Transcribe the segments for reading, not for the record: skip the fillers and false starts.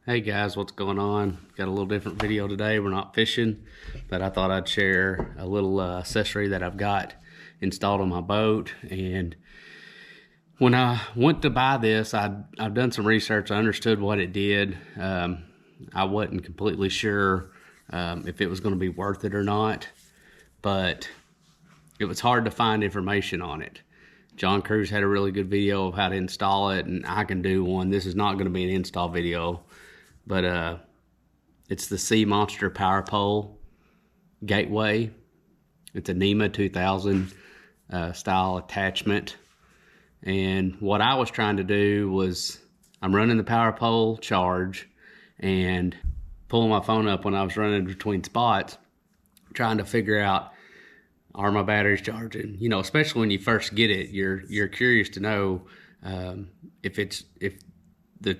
Hey guys, what's going on? Got a little different video today. We're not fishing, but I thought I'd share a little accessory that I've got installed on my boat. And when I went to buy this, I've done some research. I understood what it did. I wasn't completely sure if it was going to be worth it or not, but it was hard to find information on it. John Cruz had a really good video of how to install it, and I can do one. This is not going to be an install video, but it's the Sea Monster Power Pole Gateway. It's a NEMA 2000 style attachment. And what I was trying to do was, I'm running the power pole charge and pulling my phone up when I was running between spots, trying to figure out, are my batteries charging? You know, especially when you first get it, you're curious to know if the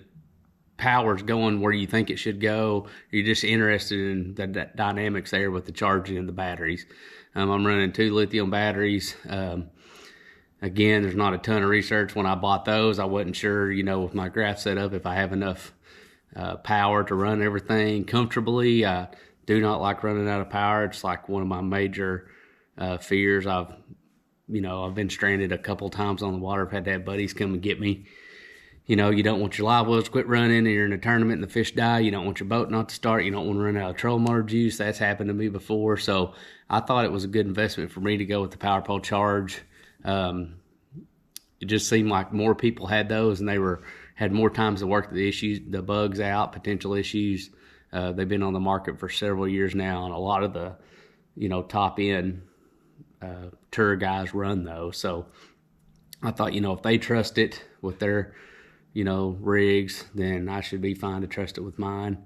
power's going where you think it should go. You're just interested in the dynamics there with the charging of the batteries. I'm running 2 lithium batteries. Again, there's not a ton of research. When I bought those, I wasn't sure, you know, with my graph setup, if I have enough power to run everything comfortably. I do not like running out of power. It's like one of my major fears. I've been stranded a couple times on the water. I've had to have buddies come and get me. You know, you don't want your live wells to quit running and you're in a tournament and the fish die. You don't want your boat not to start. You don't want to run out of trolling motor juice. That's happened to me before. So I thought it was a good investment for me to go with the power pole charge. It just seemed like more people had those, and they had more times to work the bugs out, potential issues. They've been on the market for several years now, and a lot of the, top end tour guys run those. So I thought, if they trust it with their, rigs, then I should be fine to trust it with mine.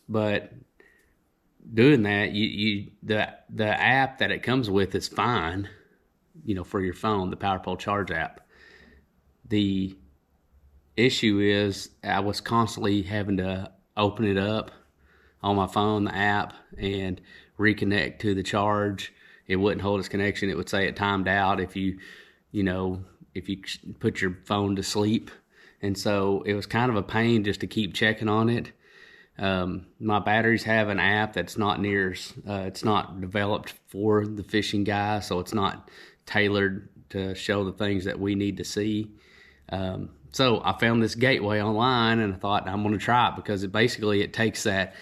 But doing that, the app that it comes with is fine, for your phone, the Power Pole Charge app. The issue is I was constantly having to open it up on my phone, the app, and reconnect to the charge. It wouldn't hold its connection. It would say it timed out if you put your phone to sleep. And so it was kind of a pain just to keep checking on it. My batteries have an app that's not it's not developed for the fishing guy, so it's not tailored to show the things that we need to see. So I found this gateway online, and I thought I'm going to try it, because it takes that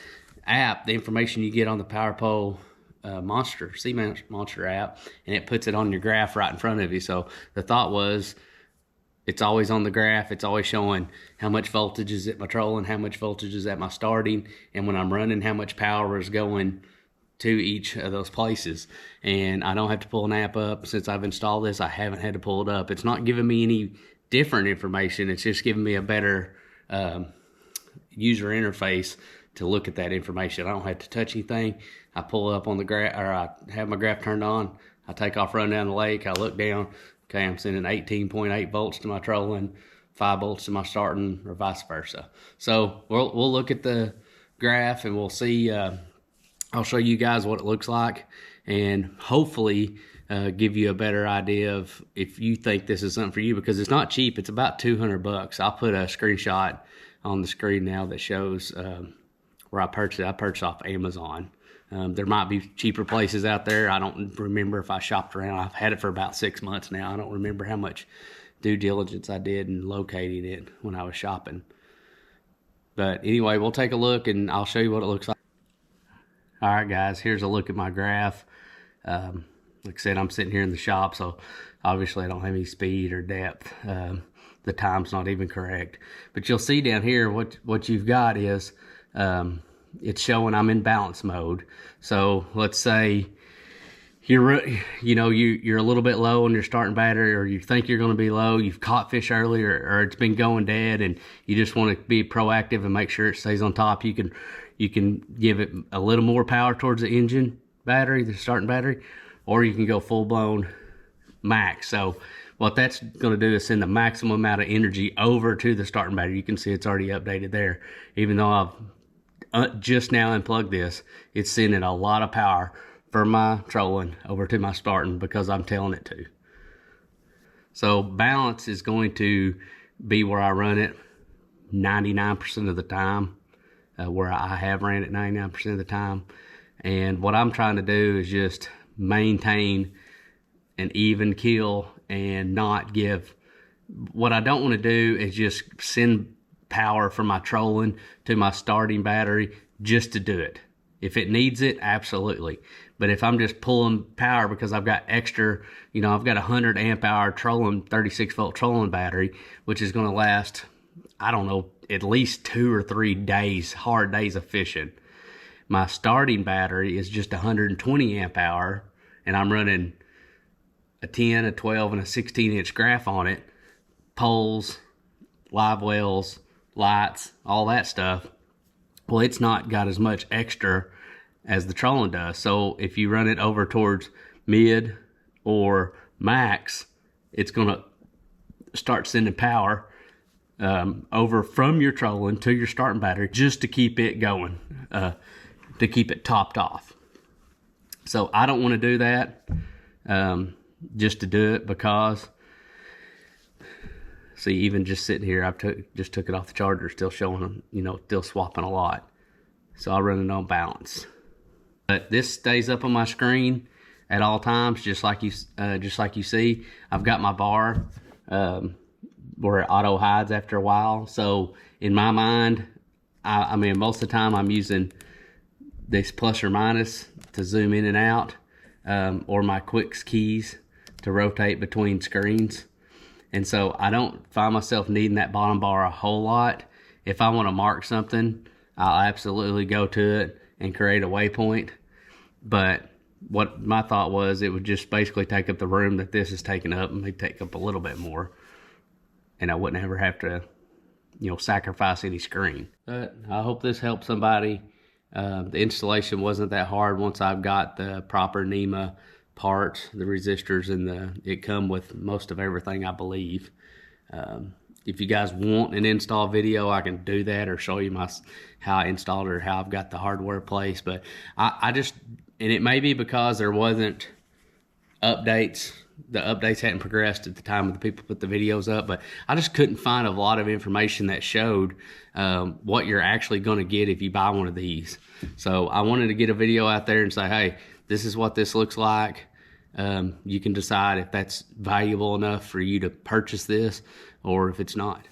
app, the information you get on the Power Pole Sea Monster app, and it puts it on your graph right in front of you. So the thought was, it's always on the graph. It's always showing how much voltage is at my trolling, how much voltage is at my starting, and when I'm running, how much power is going to each of those places. And I don't have to pull an app up. Since I've installed this, I haven't had to pull it up. It's not giving me any different information. It's just giving me a better user interface to look at that information. I don't have to touch anything. I pull up on the graph, or I have my graph turned on. I take off, run down the lake. I look down. Okay, I'm sending 18.8 volts to my trolling, 5 volts to my starting, or vice versa. So we'll look at the graph and we'll see. I'll show you guys what it looks like, and hopefully give you a better idea of if you think this is something for you, because it's not cheap. It's about $200. I'll put a screenshot on the screen now that shows where I purchased it. I purchased off Amazon. There might be cheaper places out there. I don't remember if I shopped around. I've had it for about 6 months now. I don't remember how much due diligence I did in locating it when I was shopping. But anyway, we'll take a look and I'll show you what it looks like. All right, guys, here's a look at my graph. Like I said, I'm sitting here in the shop, so obviously I don't have any speed or depth. The time's not even correct. But you'll see down here what you've got is it's showing I'm in balance mode. So let's say you're a little bit low on your starting battery, or you think you're going to be low. You've caught fish earlier, or it's been going dead, and you just want to be proactive and make sure it stays on top. You can give it a little more power towards the engine battery, the starting battery, or you can go full-blown max. So what that's going to do is send the maximum amount of energy over to the starting battery. You can see it's already updated there. Even though I've just now unplugged this, it's sending a lot of power from my trolling over to my starting, because I'm telling it to. So balance is going to be where I run it. 99% of the time, where I have ran it 99% of the time. And what I'm trying to do is just maintain an even kill and not give. What I don't want to do is just send power from my trolling to my starting battery just to do it. If it needs it, absolutely. But if I'm just pulling power because I've got extra, I've got a 100 amp hour trolling, 36 volt trolling battery, which is going to last, I don't know, at least 2 or 3 days, hard days of fishing. My starting battery is just 120 amp hour, and I'm running a 10, a 12, and a 16 inch graph on it, poles, live wells, lights, all that stuff. Well, it's not got as much extra as the trolling does. So if you run it over towards mid or max, it's going to start sending power over from your trolling to your starting battery just to keep it going, to keep it topped off. So I don't want to do that just to do it, because see, even just sitting here, just took it off the charger, still showing them, still swapping a lot. So I run it on balance. But this stays up on my screen at all times, just like you see. I've got my bar where it auto hides after a while. So in my mind, I mean, most of the time I'm using this plus or minus to zoom in and out, or my Quicks keys to rotate between screens. And so I don't find myself needing that bottom bar a whole lot. If I want to mark something, I'll absolutely go to it and create a waypoint. But what my thought was, it would just basically take up the room that this is taking up, and maybe take up a little bit more. And I wouldn't ever have to, sacrifice any screen. But I hope this helped somebody. The installation wasn't that hard once I've got the proper NEMA parts, the resistors, and it come with most of everything, I believe. If you guys want an install video, I can do that, or show you how I installed it, or how I've got the hardware placed. But I just, and it may be because there wasn't updates. The updates hadn't progressed at the time of the people put the videos up, but I just couldn't find a lot of information that showed what you're actually going to get if you buy one of these. So I wanted to get a video out there and say, hey, this is what this looks like. You can decide if that's valuable enough for you to purchase this, or if it's not.